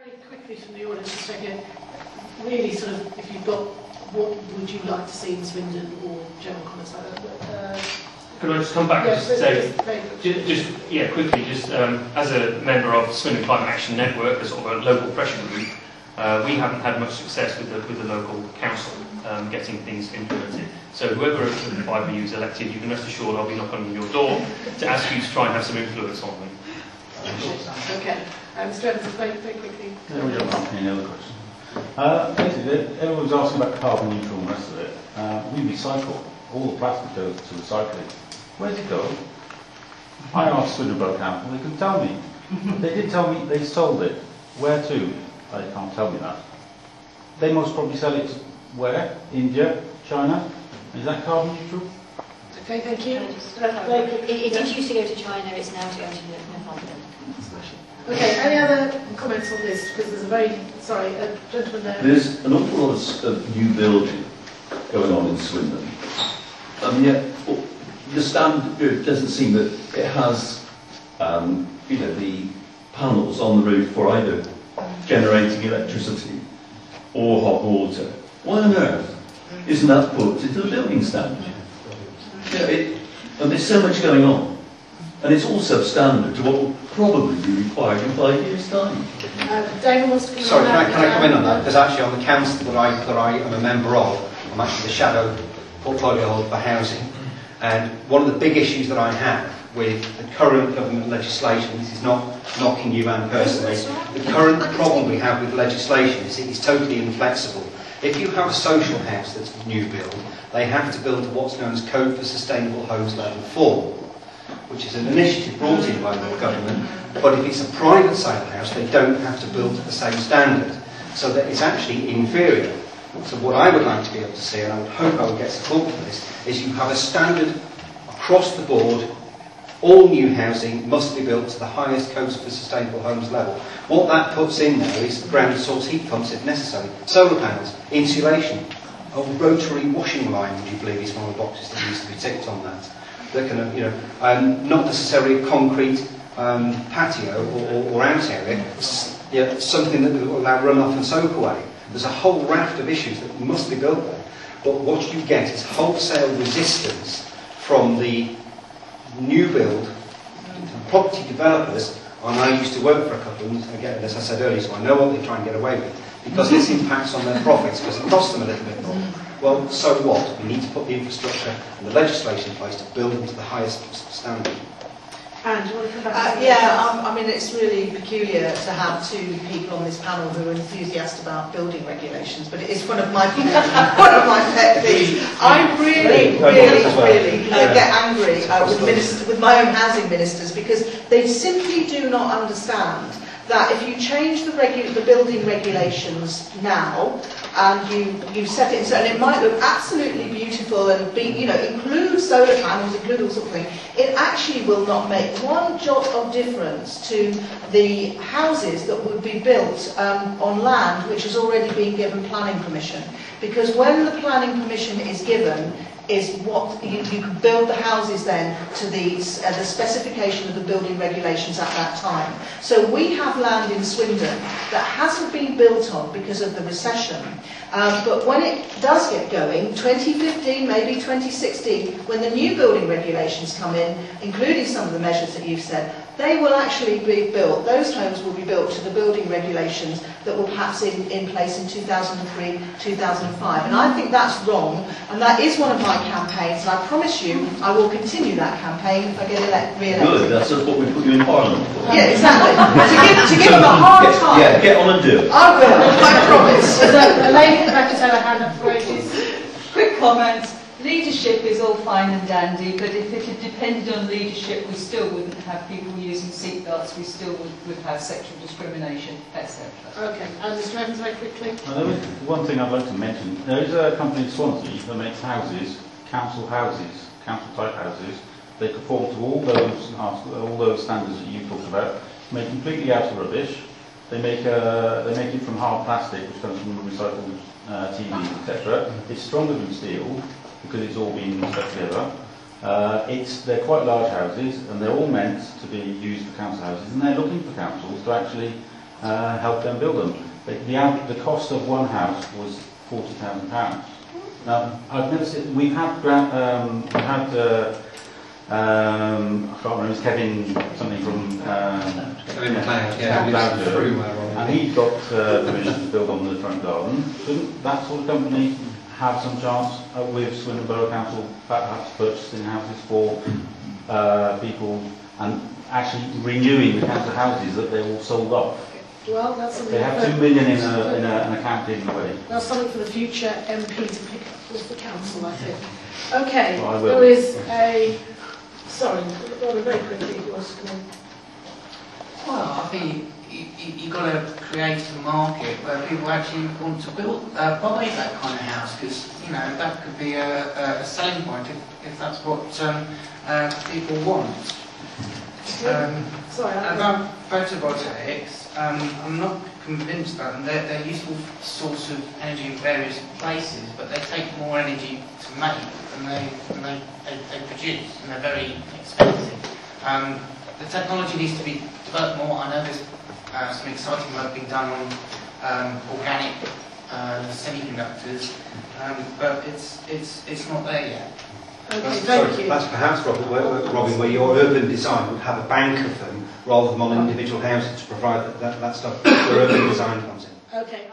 Very quickly from the audience, just take it really sort of, if you've got, what would you like to see in Swindon or general comments like that? Could I just come back and just say, quickly, as a member of Swindon Climate Action Network, a sort of a local pressure group, we haven't had much success with the local council getting things implemented. So whoever of the five of you is elected, you can rest assured I'll be knocking on your door to ask you to try and have some influence on me. Okay. Mr. Evans, very quickly. Yeah, we don't have any other questions. Basically, everyone's asking about carbon neutral and the rest of it. We recycle. All the plastic goes to recycling. Where's it go? I asked Swindon Borough Council, they couldn't tell me. They did tell me they sold it. Where to? They can't tell me that. They most probably sell it to where? India? China? Is that carbon neutral? Okay, thank you. It did used to go to China, it's now going to Newfoundland. Okay, any other comments on this? Because there's a very, sorry, a gentleman there. There's an awful lot of new building going on in Swindon. And yet, it doesn't seem that it has, the panels on the roof for either generating electricity or hot water. Why on earth isn't that put into the building standard? And there's so much going on. And it's all substandard to what will probably be required in 5 years' time. David wants to Sorry, can I come in on that? Because actually on the council that I am a member of, I'm actually the shadow portfolio holder for housing. And one of the big issues that I have with the current government legislation, this is not knocking you, Anne, personally, the current problem we have with legislation is it is totally inflexible. If you have a social house that's new build, they have to build to what's known as Code for Sustainable Homes Level 4, which is an initiative brought in by the government, but if it's a private sale house, they don't have to build to the same standard, so that it's actually inferior. So what I would like to be able to see, and I would hope I would get support for this, is you have a standard across the board. All new housing must be built to the highest Codes for Sustainable Homes level. What that puts in there is ground source heat pumps if necessary, solar panels, insulation, a rotary washing line, would you believe, is one of the boxes that needs to be ticked on that. That can, not necessarily a concrete patio or out area, something that will allow runoff and soak away. There's a whole raft of issues that must be built there. But what you get is wholesale resistance from the new build property developers. And I used to work for a couple of them, again, as I said earlier, so I know what they try and get away with, because this impacts on their profits, because it costs them a little bit more. Well, so what? We need to put the infrastructure and the legislation in place to build them to the highest standard. And do you want to come back? I mean, it's really peculiar to have two people on this panel who are enthusiastic about building regulations, but it is one of my pet peeves. I really get angry with my own housing ministers, because they simply do not understand that if you change the building regulations now, and you set it, and it might look absolutely beautiful and be, include solar panels, include all sorts of things, it actually will not make one jot of difference to the houses that would be built on land which has already been given planning permission. Because when the planning permission is given, is what you can build the houses then to the specification of the building regulations at that time. So we have land in Swindon that hasn't been built on because of the recession. But when it does get going, 2015, maybe 2016, when the new building regulations come in, including some of the measures that you've said, they will actually be built, those homes will be built to the building regulations that were perhaps in place in 2003, 2005. And I think that's wrong, and that is one of my campaigns, and I promise you I will continue that campaign if I get re-elected. Good, that's just what we put you in Parliament for. Yeah, exactly. to give them a hard time. Yeah, get on and do it. I will, I promise. So, a lady at the back has had her hand up for ages. Quick comment. Leadership is all fine and dandy, but if it had depended on leadership, we still wouldn't have people using seatbelts, we still would have sexual discrimination, etc. Okay, and Mr. Evans, very quickly. There is one thing I'd like to mention. There is a company in Swansea that makes houses, council type houses. They conform to all those standards that you talked about. Made completely out of rubbish. They make it from hard plastic, which comes from recycled TVs, etc. It's stronger than steel, because it's all been stuck together. They're quite large houses, and they're all meant to be used for council houses, and they're looking for councils to actually help them build them. The cost of one house was £40,000. Now, I've never seen, we've had, I can't remember, it was Kevin, something from, Kevin McLeod, and he got permission to build on the front garden. Shouldn't that sort of company have some chance with Swindon Borough Council perhaps purchasing houses for people and actually renewing the council houses that they all sold off? Well, that's something. They have 2 million in an account anyway. That's something for the future MP to pick up with the council, I think. Okay, well, there is a. Sorry, Robert, very quickly, if you want to come in. Well, I think you've got to create a market where people actually want to buy that kind of house, because that could be a selling point if that's what people want. About photovoltaics, I'm not convinced that they're useful source of energy in various places, but they take more energy to make than they produce, and they're very expensive. The technology needs to be developed more. I know there's some exciting work being done on organic semiconductors, but it's not there yet. Okay, thank you. That's perhaps, Robin, where your urban design would have a bank of them rather than on individual houses to provide that stuff where urban design comes in. Okay.